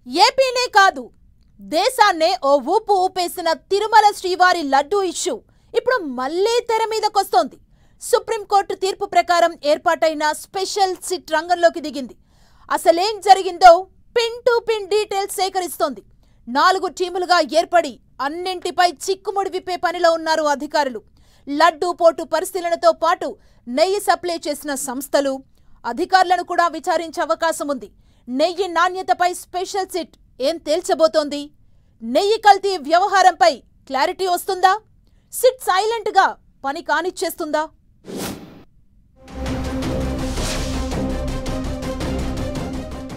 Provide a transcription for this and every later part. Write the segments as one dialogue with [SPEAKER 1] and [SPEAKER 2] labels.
[SPEAKER 1] ఏపీనే కాదు దేశాన్నే ఓ ఊపు ఊపేసిన తిరుమల శ్రీవారి లడ్డూ ఇష్యూ ఇప్పుడు మళ్లీ తెర మీదకొస్తోంది. సుప్రీంకోర్టు తీర్పు ప్రకారం ఏర్పాటైన స్పెషల్ సిట్ రంగంలోకి దిగింది. అసలేం జరిగిందో పిన్ టు పిన్ డీటెయిల్స్ సేకరిస్తోంది. 4 టీములుగా ఏర్పడి అన్నింటిపై చిక్కుముడి విప్పే పనిలో ఉన్నారు అధికారులు. లడ్డూ పోటు పరిశీలనతో పాటు నెయ్యి సప్లై చేసిన సంస్థలు, అధికారులను కూడా విచారించే అవకాశం ఉంది. నెయ్యి నాణ్యతపై స్పెషల్ సిట్ ఏం తేల్చబోతోంది? నెయ్యి కల్తీ వ్యవహారంపై క్లారిటీ వస్తుందా? సిట్ సైలెంట్ గా పని కానిచ్చేస్తుందా?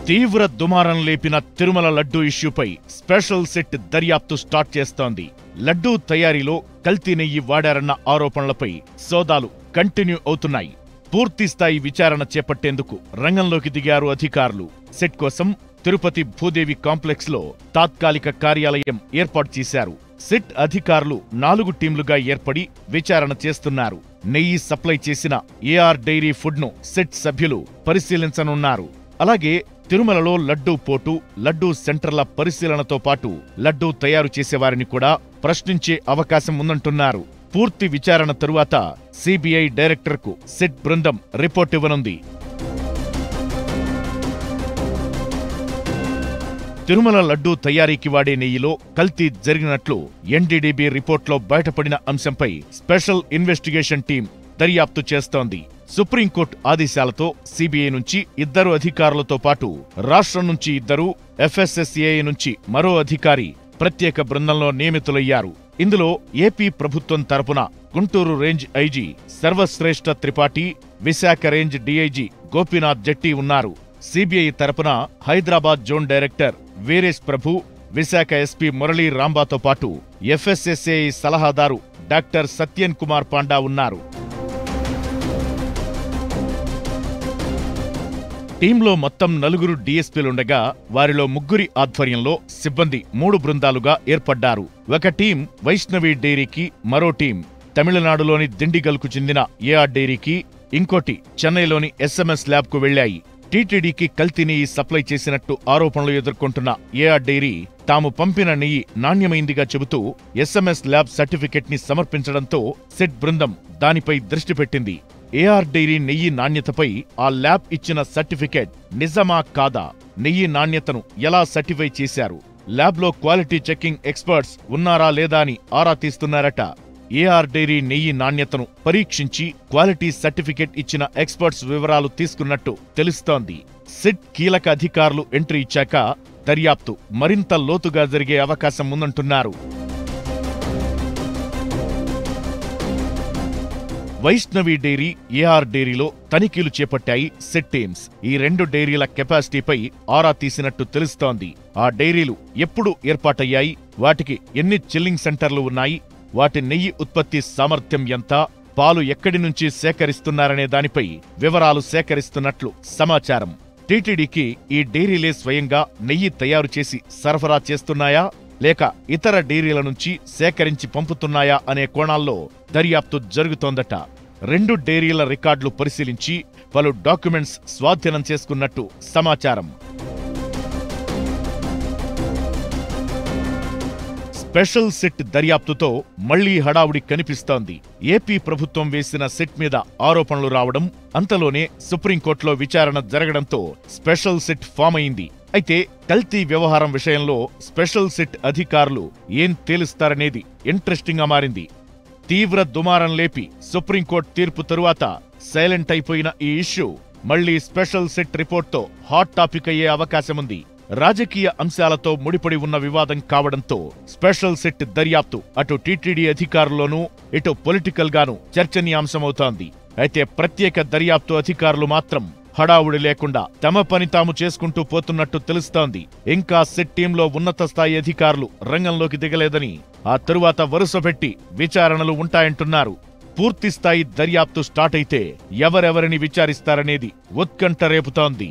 [SPEAKER 2] తీవ్ర దుమారం లేపిన తిరుమల లడ్డూ ఇష్యూపై స్పెషల్ సిట్ దర్యాప్తు స్టార్ట్ చేస్తోంది. లడ్డూ తయారీలో కల్తీ నెయ్యి వాడారన్న ఆరోపణలపై సోదాలు కంటిన్యూ అవుతున్నాయి. పూర్తిస్థాయి విచారణ చేపట్టేందుకు రంగంలోకి దిగారు అధికారులు. సిట్ కోసం తిరుపతి భూదేవి కాంప్లెక్స్ లో తాత్కాలిక కార్యాలయం ఏర్పాటు చేశారు. సిట్ అధికారులు 4 టీంలుగా ఏర్పడి విచారణ చేస్తున్నారు. నెయ్యి సప్లై చేసిన ఏఆర్ డైరీ ఫుడ్ ను సిట్ సభ్యులు పరిశీలించనున్నారు. అలాగే తిరుమలలో లడ్డూ పోటు, లడ్డూ సెంటర్ల పరిశీలనతో పాటు లడ్డూ తయారు చేసేవారిని కూడా ప్రశ్నించే అవకాశం ఉందంటున్నారు. పూర్తి విచారణ తరువాత సిబిఐ డైరెక్టర్కు సిట్ బృందం రిపోర్ట్ ఇవ్వనుంది. తిరుమల లడ్డూ తయారీకి వాడే నెయ్యిలో కల్తీ జరిగినట్లు ఎన్డీడీబీ రిపోర్ట్లో బయటపడిన అంశంపై స్పెషల్ ఇన్వెస్టిగేషన్ టీం దర్యాప్తు చేస్తోంది. సుప్రీంకోర్టు ఆదేశాలతో సిబిఐ నుంచి 2 అధికారులతో పాటు రాష్ట్రం నుంచి 2, ఎఫ్ఎస్ఎస్ఏఐ నుంచి మరో అధికారి ప్రత్యేక బృందంలో నియమితులయ్యారు. ఇందులో ఏపీ ప్రభుత్వం తరపున Guntur range IG Sarvashreshtha Tripathi, Visakha range DIG Gopinath Jetti ఉన్నారు. సిబిఐ తరపున Hyderabad zone director Veeresh Prabhu, Visakha SP Murali రాంబాతో పాటు ఎఫ్ఎస్ఎస్ఏఐ సలహాదారు డాక్టర్ సత్యన్ కుమార్ పాండా ఉన్నారు. టీంలో మొత్తం 4 డీఎస్పీలుండగా వారిలో 3 ఆధ్వర్యంలో సిబ్బంది 3 బృందాలుగా ఏర్పడ్డారు. ఒక టీం వైష్ణవి డైరీకి, మరో టీం తమిళనాడులోని దిండిగల్కు చెందిన ఏఆర్ డైరీకి, ఇంకోటి చెన్నైలోని ఎస్ఎంఎస్ ల్యాబ్కు వెళ్లాయి. టీటీడీకి కల్తీ నెయ్యి సప్లై చేసినట్టు ఆరోపణలు ఎదుర్కొంటున్న ఏఆర్ డైరీ తాము పంపిన నెయ్యి నాణ్యమైందిగా చెబుతూ ఎస్ఎంఎస్ ల్యాబ్ సర్టిఫికెట్ ని సమర్పించడంతో సిట్ బృందం దానిపై దృష్టి పెట్టింది. ఏఆర్ డైరీ నెయ్యి నాణ్యతపై ఆ ల్యాబ్ ఇచ్చిన సర్టిఫికెట్ నిజమా కాదా? నెయ్యి నాణ్యతను ఎలా సర్టిఫై చేశారు? ల్యాబ్లో క్వాలిటీ చెకింగ్ ఎక్స్పర్ట్స్ ఉన్నారా లేదా అని ఆరా తీస్తున్నారట. ఏఆర్ డైరీ నెయ్యి నాణ్యతను పరీక్షించి క్వాలిటీ సర్టిఫికెట్ ఇచ్చిన ఎక్స్పర్ట్స్ వివరాలు తీసుకున్నట్టు తెలుస్తోంది. సిట్ కీలక అధికారులు ఎంట్రీ ఇచ్చాక దర్యాప్తు మరింత లోతుగా జరిగే అవకాశం ఉందంటున్నారు. వైష్ణవి డైరీ, ఏఆర్ డైరీలో తనిఖీలు చేపట్టాయి సిట్ టీమ్స్. ఈ 2 డైరీల కెపాసిటీపై ఆరా తీసినట్టు తెలుస్తోంది. ఆ డైరీలు ఎప్పుడు ఏర్పాటయ్యాయి, వాటికి ఎన్ని చిల్లింగ్ సెంటర్లు ఉన్నాయి, వాటి నెయ్యి ఉత్పత్తి సామర్థ్యం ఎంత, పాలు ఎక్కడి నుంచి సేకరిస్తున్నారనే దానిపై వివరాలు సేకరిస్తున్నట్లు సమాచారం. టీటీడీకి ఈ డైరీలే స్వయంగా నెయ్యి తయారు చేసి సరఫరా చేస్తున్నాయా లేక ఇతర డైరీల నుంచి సేకరించి పంపుతున్నాయా అనే కోణాల్లో దర్యాప్తు జరుగుతోందట. 2 డైరీల రికార్డులు పరిశీలించి పలు డాక్యుమెంట్స్ స్వాధీనం చేసుకున్నట్టు సమాచారం. స్పెషల్ సిట్ దర్యాప్తుతో మళ్లీ హడావుడి కనిపిస్తోంది. ఏపీ ప్రభుత్వం వేసిన సిట్ మీద ఆరోపణలు రావడం, అంతలోనే సుప్రీంకోర్టులో విచారణ జరగడంతో స్పెషల్ సిట్ ఫామ్ అయింది. అయితే కల్తీ వ్యవహారం విషయంలో స్పెషల్ సిట్ అధికారులు ఏం తేలుస్తారనేది ఇంట్రెస్టింగ్ గా మారింది. తీవ్ర దుమారం లేపి సుప్రీంకోర్టు తీర్పు తరువాత సైలెంట్ అయిపోయిన ఈ ఇష్యూ మళ్లీ స్పెషల్ సిట్ రిపోర్ట్తో హాట్ టాపిక్ అయ్యే అవకాశముంది. రాజకీయ అంశాలతో ముడిపడి ఉన్న వివాదం కావడంతో స్పెషల్ సిట్ దర్యాప్తు అటు టీటీడీ అధికారుల్లోనూ ఇటు పొలిటికల్ గానూ చర్చనీయాంశమవుతోంది. అయితే ప్రత్యేక దర్యాప్తు అధికారులు మాత్రం హడావుడి లేకుండా తమ పని తాము చేసుకుంటూ పోతున్నట్టు తెలుస్తోంది. ఇంకా సిట్ టీంలో ఉన్నత స్థాయి అధికారులు రంగంలోకి దిగలేదని, ఆ తరువాత వరుసపెట్టి విచారణలు ఉంటాయంటున్నారు. పూర్తిస్థాయి దర్యాప్తు స్టార్ట్ అయితే ఎవరెవరిని విచారిస్తారనేది ఉత్కంఠ రేపుతోంది.